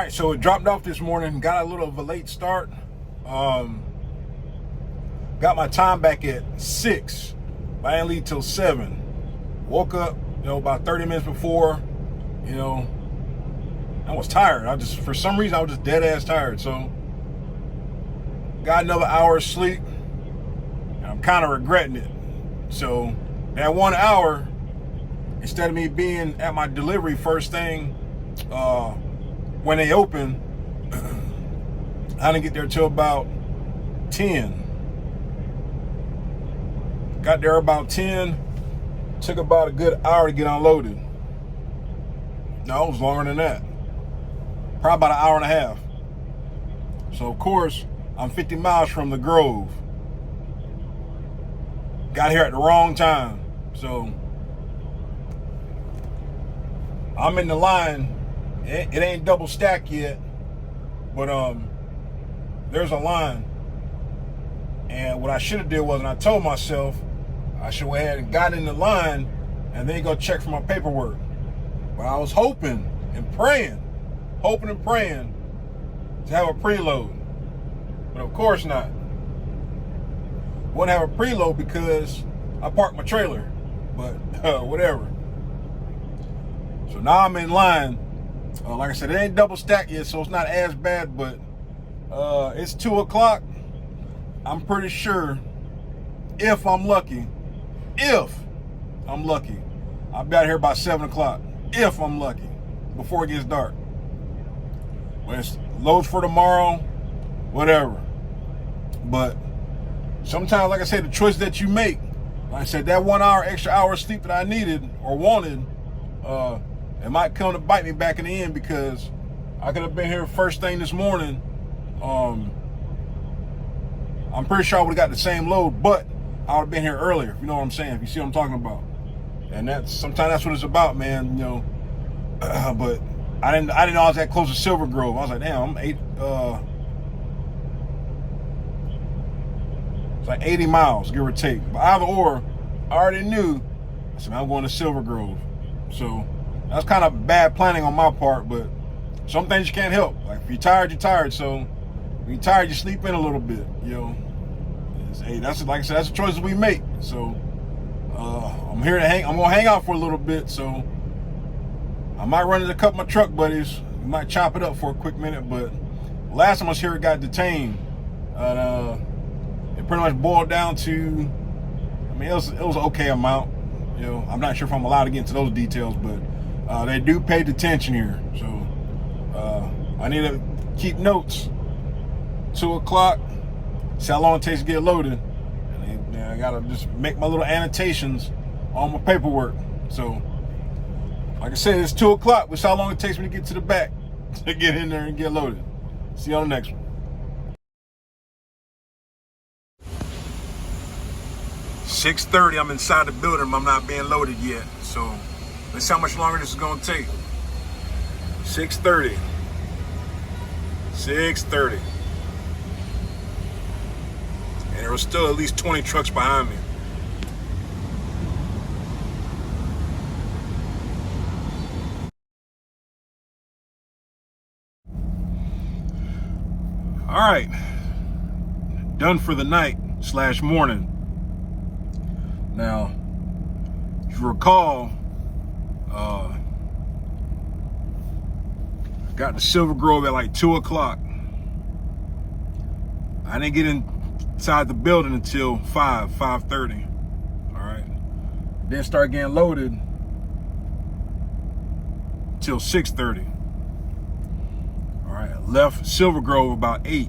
right, so it dropped off this morning. Got a little of a late start. Got my time back at 6, but I didn't leave till 7. Woke up, about 30 minutes before. I was tired. For some reason, I was just dead ass tired. So, got another hour of sleep. And I'm kind of regretting it. So, that 1 hour, instead of me being at my delivery first thing, when they open, I didn't get there till about 10. Got there about 10. Took about a good hour to get unloaded. No, it was longer than that. Probably about an hour and a half. So, of course, I'm 50 miles from the Grove. Got here at the wrong time. So, I'm in the line. It ain't double stacked yet, but there's a line. And what I should have did was, and I told myself, I should have had got in the line and then go check for my paperwork. But I was hoping and praying to have a preload. But of course not. Wouldn't have a preload because I parked my trailer. But whatever. So now I'm in line. Like I said, it ain't double stacked yet, so it's not as bad, but it's 2 o'clock. I'm pretty sure, if I'm lucky, I'll be out here by 7 o'clock. If I'm lucky, before it gets dark. When it's loads for tomorrow, whatever. But sometimes, like I said, the choice that you make, like I said, that 1 hour, extra hour of sleep that I needed or wanted, it might come to bite me back in the end, because I could have been here first thing this morning. I'm pretty sure I would have got the same load, but I would have been here earlier, if you know what I'm saying, if you see what I'm talking about. And sometimes that's what it's about, man, but I didn't know I was that close to Silver Grove. I was like, damn, it's like 80 miles, give or take. But either or, I already knew, I said, man, I'm going to Silver Grove. So that's kind of bad planning on my part, but some things you can't help. Like, if you're tired, you're tired. So when you're tired, you sleep in a little bit, Hey, that's, like I said, that's the choices we make. So I'm gonna hang out for a little bit. So I might run into a couple of my truck buddies. We might chop it up for a quick minute. But last time I was here, it got detained. It pretty much boiled down to, it was an okay amount. I'm not sure if I'm allowed to get into those details, but they do pay detention here. So I need to keep notes. 2 o'clock. See how long it takes to get loaded. And then I gotta just make my little annotations on my paperwork. So, like I said, it's 2 o'clock, which is how long it takes me to get to the back to get in there and get loaded. See you on the next one. 6:30, I'm inside the building, but I'm not being loaded yet. So, let's see how much longer this is gonna take. 6:30. 6:30. And there was still at least 20 trucks behind me. All right, done for the night / morning. Now, if you recall, got to Silver Grove at like 2 o'clock. I didn't get inside the building until 5:30. All right. Then start getting loaded till 6:30. All right. Left Silver Grove about 8.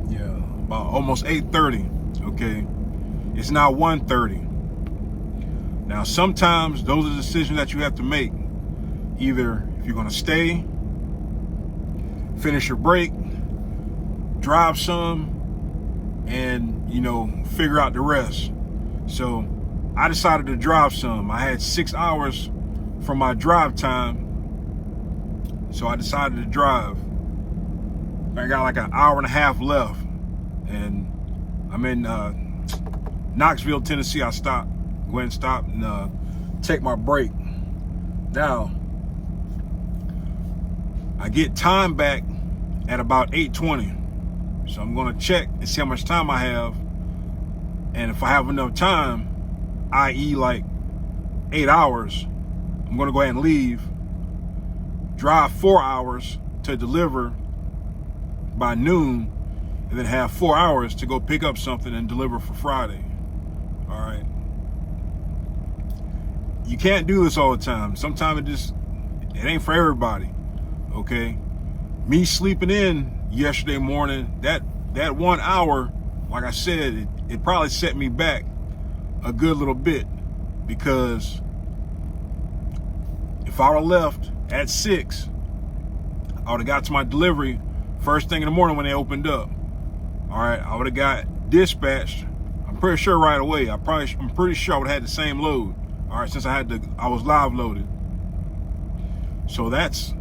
Yeah, about almost 8:30. Okay. It's now 1:30. Now, sometimes those are decisions that you have to make. Either if you're gonna stay, finish your break, drive some, and figure out the rest. So I decided to drive some. I had 6 hours from my drive time, so I decided to drive. I got like an hour and a half left, and I'm in Knoxville, Tennessee. I went and stopped and take my break. Now, I get time back at about 8:20. So I'm gonna check and see how much time I have. And if I have enough time, i.e. like 8 hours, I'm gonna go ahead and leave, drive 4 hours to deliver by noon, and then have 4 hours to go pick up something and deliver for Friday. All right. You can't do this all the time. Sometimes it ain't for everybody. Okay. Me sleeping in yesterday morning, that 1 hour, like I said, it probably set me back a good little bit, because if I would have left at 6, I would have got to my delivery first thing in the morning when they opened up. All right, I would have got dispatched. I'm pretty sure right away. I'm pretty sure I would have had the same load. All right, since I was live loaded. So that's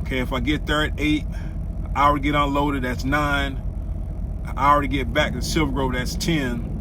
okay. If I get there at 8, an hour to get unloaded, that's 9. An hour to get back to Silver Grove, that's 10.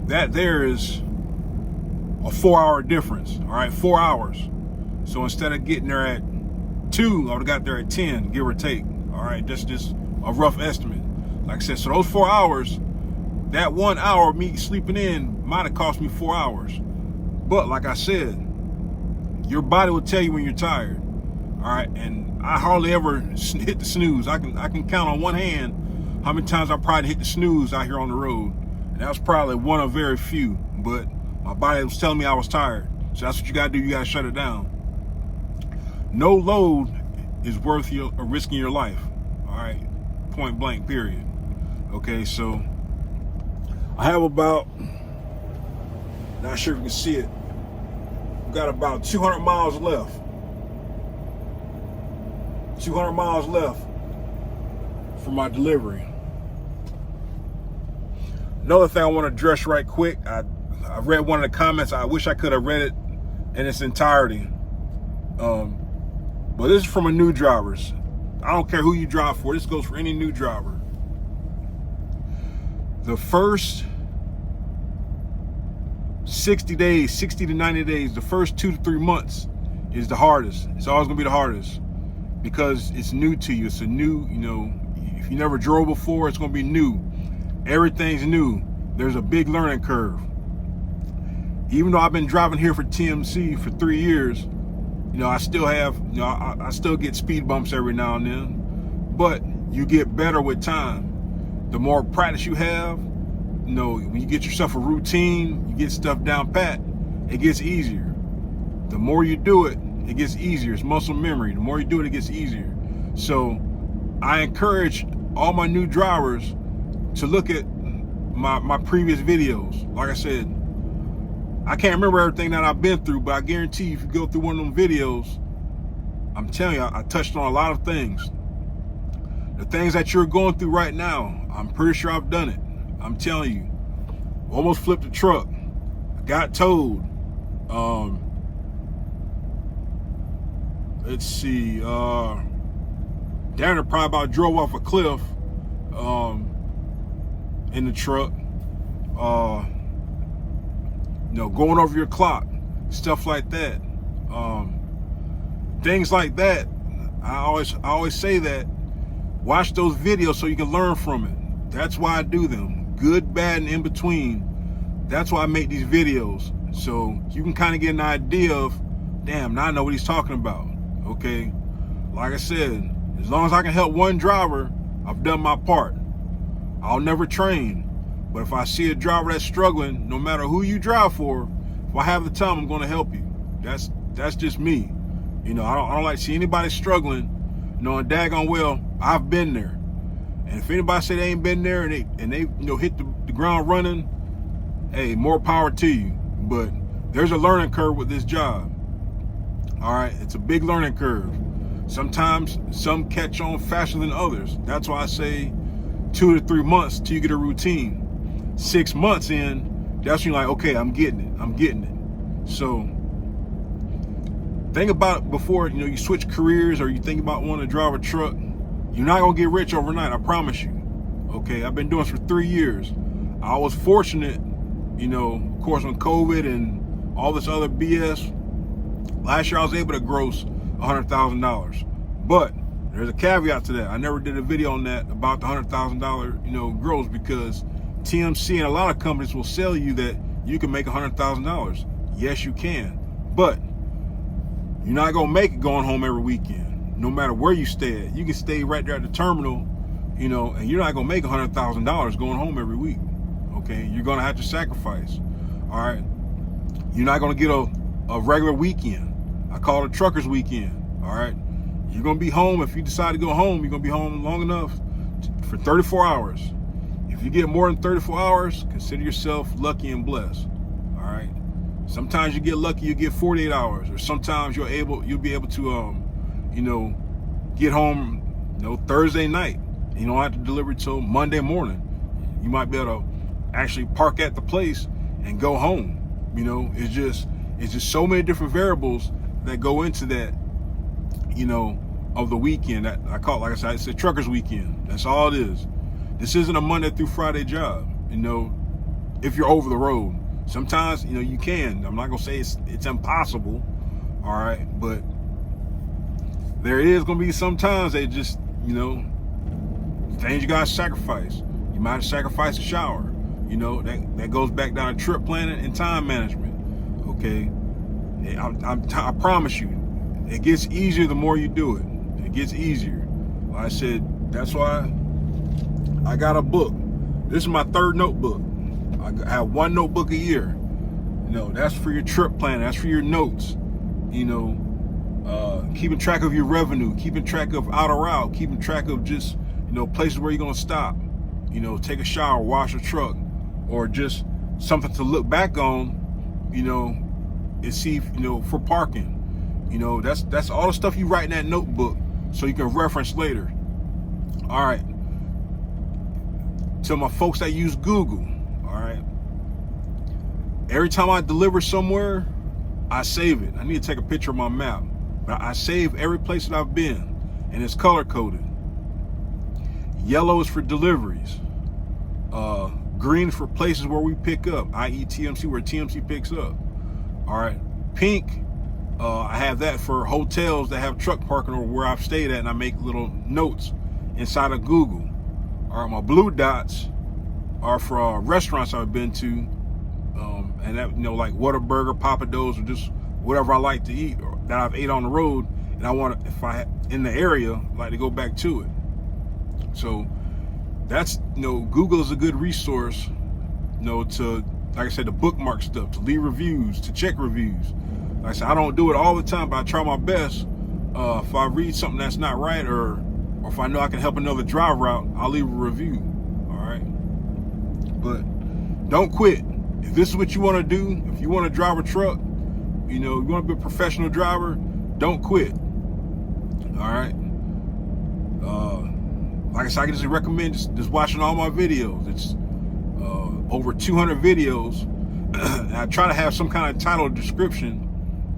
That there is a 4-hour difference. All right, 4 hours. So instead of getting there at 2, I would have got there at 10, give or take. All right, that's just a rough estimate. Like I said, so those 4 hours, that 1 hour of me sleeping in might have cost me 4 hours. But like I said, your body will tell you when you're tired. All right, and I hardly ever hit the snooze. I can count on one hand how many times I probably hit the snooze out here on the road. And that was probably one of very few. But my body was telling me I was tired. So that's what you gotta do. You gotta shut it down. No load is worth risking your life. All right, point blank, period. Okay, so I have about, not sure if you can see it, we've got about 200 miles left. 200 miles left for my delivery. Another thing I want to address right quick, I read one of the comments. I wish I could have read it in its entirety. But this is from a new drivers. I don't care who you drive for. This goes for any new driver. The first 60 days, 60 to 90 days, the first 2 to 3 months is the hardest. It's always gonna be the hardest because it's new to you. It's a new, if you never drove before, it's gonna be new. Everything's new. There's a big learning curve. Even though I've been driving here for TMC for 3 years, I still have, I still get speed bumps every now and then, but you get better with time. The more practice you have, when you get yourself a routine, you get stuff down pat, it gets easier. The more you do it, it gets easier. It's muscle memory. The more you do it, it gets easier. So I encourage all my new drivers to look at my previous videos. Like I said, I can't remember everything that I've been through, but I guarantee you, if you go through one of them videos, I'm telling you, I touched on a lot of things. The things that you're going through right now, I'm pretty sure I've done it. I'm telling you. Almost flipped a truck. Got towed. Let's see. Darren probably about drove off a cliff in the truck. Going over your clock, stuff like that. Things like that. I always say that. Watch those videos so you can learn from it. That's why I do them. Good, bad, and in between. That's why I make these videos. So you can kind of get an idea of, damn, now I know what he's talking about. Okay? Like I said, as long as I can help one driver, I've done my part. I'll never train. But if I see a driver that's struggling, no matter who you drive for, if I have the time, I'm going to help you. That's just me. I don't like to see anybody struggling, knowing daggone well I've been there. And if anybody say they ain't been there and they hit the ground running, hey, more power to you. But there's a learning curve with this job. All right, it's a big learning curve. Sometimes some catch on faster than others. That's why I say 2 to 3 months till you get a routine. 6 months in, that's when you're like, okay, I'm getting it. So think about it before you switch careers or you think about wanting to drive a truck. You're not gonna get rich overnight, I promise you. Okay, I've been doing this for 3 years. I was fortunate, of course, when COVID and all this other BS Last year I was able to gross $100,000, but there's a caveat to that. I never did a video on that about the $100,000, gross, because TMC and a lot of companies will sell you that you can make $100,000. Yes, you can, but you're not gonna make it going home every weekend. No matter where you stay at, you can stay right there at the terminal, and you're not gonna make $100,000 going home every week. Okay, you're gonna have to sacrifice. All right, you're not gonna get a regular weekend. I call it a trucker's weekend. All right, you're gonna be home. If you decide to go home, you're gonna be home long enough for 34 hours. If you get more than 34 hours, consider yourself lucky and blessed. All right. Sometimes you get lucky, you get 48 hours, or sometimes you'll be able to, get home, Thursday night. You don't have to deliver till Monday morning. You might be able to actually park at the place and go home. It's just so many different variables that go into that, of the weekend. That I call it, like I said, it's a trucker's weekend. That's all it is. This isn't a Monday through Friday job, if you're over the road. Sometimes, you can. I'm not gonna say it's impossible, all right, but there is gonna be some times that just, things you gotta sacrifice. You might have to sacrifice a shower. That goes back down to trip planning and time management. Okay, I promise you, it gets easier the more you do it. It gets easier. Like I said, that's why I got a book. This is my third notebook. I have one notebook a year. That's for your trip planning. That's for your notes. Keeping track of your revenue, keeping track of out of route, keeping track of just, places where you're gonna stop. Take a shower, wash a truck, or just something to look back on, and see, for parking. That's all the stuff you write in that notebook so you can reference later. All right. To my folks that use Google, all right. Every time I deliver somewhere, I save it. I need to take a picture of my map, but I save every place that I've been, and it's color coded. Yellow is for deliveries. Green is for places where we pick up, i.e. TMC, where TMC picks up. All right. Pink, I have that for hotels that have truck parking or where I've stayed at, and I make little notes inside of Google. All right, my blue dots are for restaurants I've been to, and that, like Whataburger, Papa Do's, or just whatever I like to eat or that I've ate on the road, and I want to, if I in the area, like to go back to it. So that's, Google is a good resource, to, like I said, to bookmark stuff, to leave reviews, to check reviews. Like I said, I don't do it all the time, but I try my best. If I read something that's not right, or if I know I can help another driver out, I'll leave a review. All right. But don't quit. If this is what you want to do, if you want to drive a truck, you want to be a professional driver, don't quit. All right. Like I said, I can just recommend just watching all my videos. It's over 200 videos. And I try to have some kind of title or description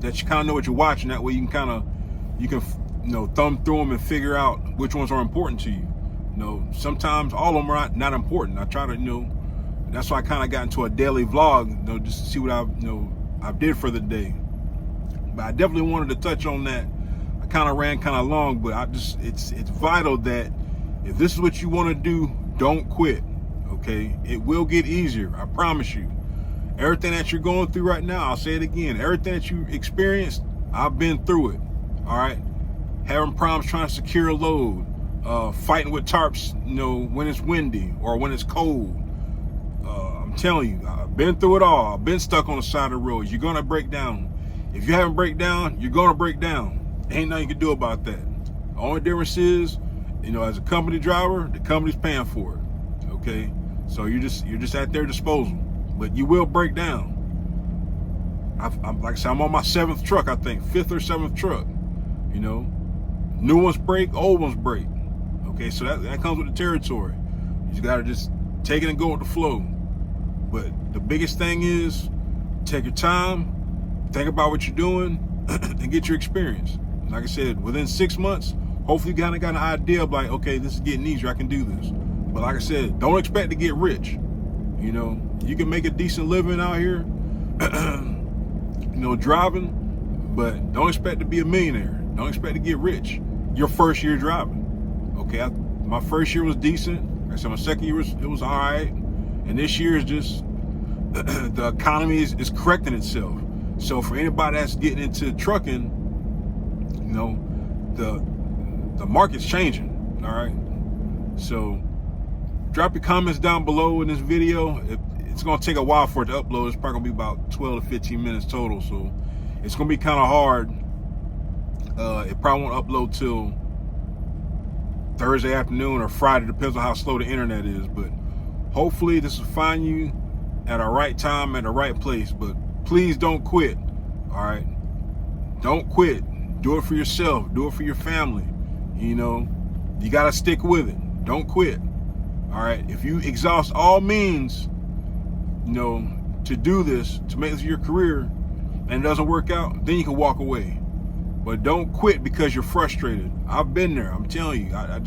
that you kind of know what you're watching. That way you can thumb through them and figure out which ones are important to you. Sometimes all of them are not important. I try to, that's why I kind of got into a daily vlog, just to see what I did for the day. But I definitely wanted to touch on that. I kind of ran kind of long, but it's vital that if this is what you want to do, don't quit. Okay, it will get easier. I promise you. Everything that you're going through right now, I'll say it again. Everything that you experienced, I've been through it. All right. Having problems trying to secure a load, fighting with tarps, when it's windy or when it's cold. I'm telling you, I've been through it all. I've been stuck on the side of the road. You're gonna break down. If you haven't break down, you're gonna break down. Ain't nothing you can do about that. The only difference is, as a company driver, the company's paying for it. Okay, so you're just at their disposal, but you will break down. I'm like I said, I'm on my 7th truck, I think, 5th or 7th truck. New ones break, old ones break. Okay, so that comes with the territory. You just gotta just take it and go with the flow. But the biggest thing is take your time, think about what you're doing, and get your experience. Like I said, within 6 months, hopefully you kind of got an idea of like, okay, this is getting easier, I can do this. But like I said, don't expect to get rich. You can make a decent living out here, driving, but don't expect to be a millionaire. Don't expect to get rich your first year driving. Okay, my first year was decent. Like I said, my second year was all right, and this year is just the economy is correcting itself. So for anybody that's getting into trucking, you know, the market's changing. All right, so drop your comments down below in this video. It's gonna take a while for it to upload. It's probably gonna be about 12 to 15 minutes total, so it's gonna be kind of hard. It probably won't upload till Thursday afternoon or Friday, depends on how slow the internet is. But hopefully this will find you at the right time, at the right place. But please don't quit. All right, don't quit. Do it for yourself. Do it for your family. You know, you gotta stick with it. Don't quit. All right, if you exhaust all means, you know, to do this, to make this your career, and it doesn't work out, then you can walk away. But don't quit because you're frustrated. I've been there. I'm telling you. I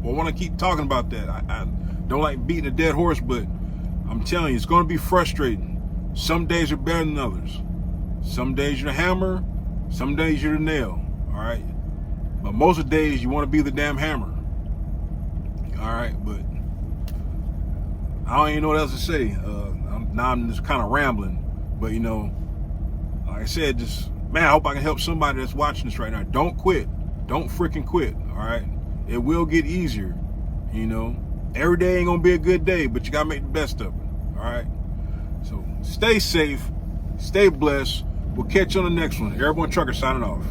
want to keep talking about that. I don't like beating a dead horse, but I'm telling you, it's going to be frustrating. Some days are better than others. Some days you're the hammer. Some days you're the nail. All right. But most of the days you want to be the damn hammer. All right. But I don't even know what else to say. Now I'm just kind of rambling. But, you know, like I said, just, man, I hope I can help somebody that's watching this right now. Don't quit. Don't freaking quit, all right? It will get easier, you know? Every day ain't gonna be a good day, but you gotta make the best of it, all right? So stay safe, stay blessed. We'll catch you on the next one. Airborne Trucker signing off.